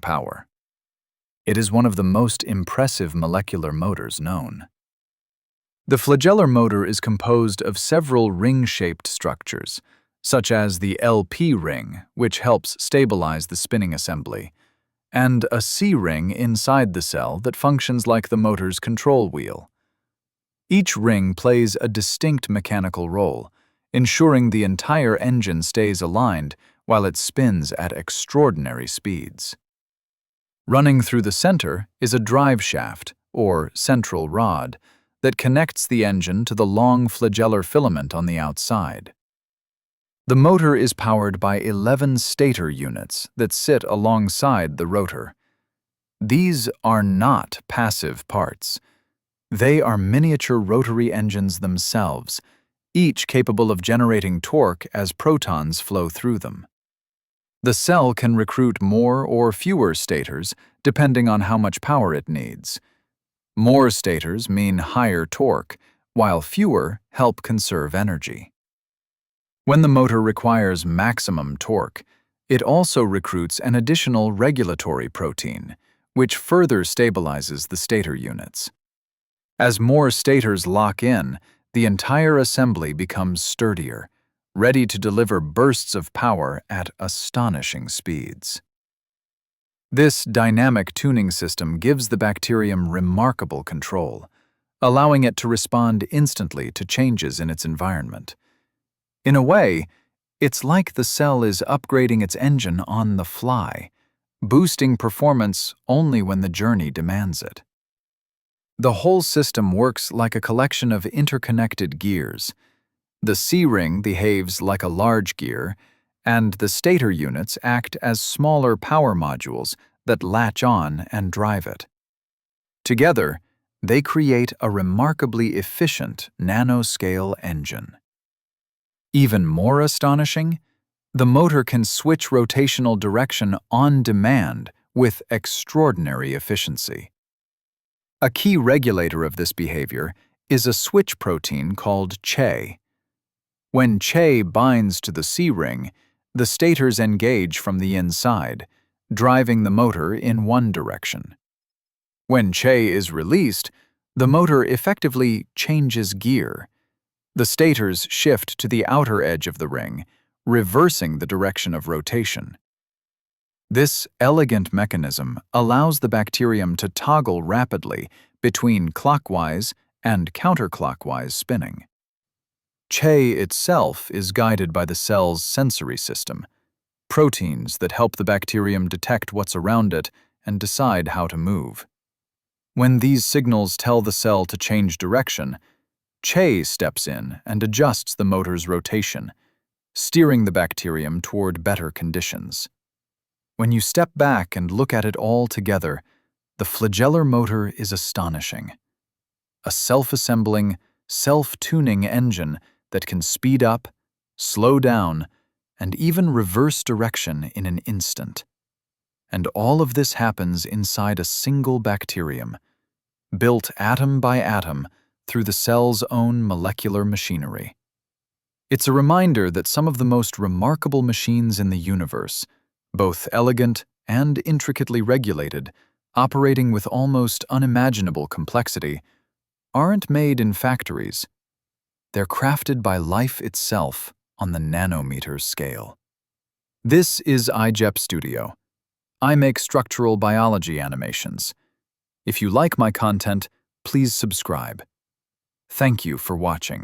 power. It is one of the most impressive molecular motors known. The flagellar motor is composed of several ring-shaped structures, such as the LP ring, which helps stabilize the spinning assembly, and a C ring inside the cell that functions like the motor's control wheel. Each ring plays a distinct mechanical role, ensuring the entire engine stays aligned while it spins at extraordinary speeds. Running through the center is a drive shaft, or central rod, that connects the engine to the long flagellar filament on the outside. The motor is powered by 11 stator units that sit alongside the rotor. These are not passive parts. They are miniature rotary engines themselves, each capable of generating torque as protons flow through them. The cell can recruit more or fewer stators depending on how much power it needs. More stators mean higher torque, while fewer help conserve energy. When the motor requires maximum torque, it also recruits an additional regulatory protein, which further stabilizes the stator units. As more stators lock in, the entire assembly becomes sturdier, ready to deliver bursts of power at astonishing speeds. This dynamic tuning system gives the bacterium remarkable control, allowing it to respond instantly to changes in its environment. In a way, it's like the cell is upgrading its engine on the fly, boosting performance only when the journey demands it. The whole system works like a collection of interconnected gears. The C-ring behaves like a large gear, and the stator units act as smaller power modules that latch on and drive it. Together, they create a remarkably efficient nanoscale engine. Even more astonishing, the motor can switch rotational direction on demand with extraordinary efficiency. A key regulator of this behavior is a switch protein called Che. When Che binds to the C-ring, the stators engage from the inside, driving the motor in one direction. When Che is released, the motor effectively changes gear. The stators shift to the outer edge of the ring, reversing the direction of rotation. This elegant mechanism allows the bacterium to toggle rapidly between clockwise and counterclockwise spinning. Che itself is guided by the cell's sensory system, proteins that help the bacterium detect what's around it and decide how to move. When these signals tell the cell to change direction, Che steps in and adjusts the motor's rotation, steering the bacterium toward better conditions. When you step back and look at it all together, the flagellar motor is astonishing. A self-assembling, self-tuning engine that can speed up, slow down, and even reverse direction in an instant. And all of this happens inside a single bacterium, built atom by atom through the cell's own molecular machinery. It's a reminder that some of the most remarkable machines in the universe, both elegant and intricately regulated, operating with almost unimaginable complexity, aren't made in factories. They're crafted by life itself on the nanometer scale. This is iJEP Studio. I make structural biology animations. If you like my content, please subscribe. Thank you for watching.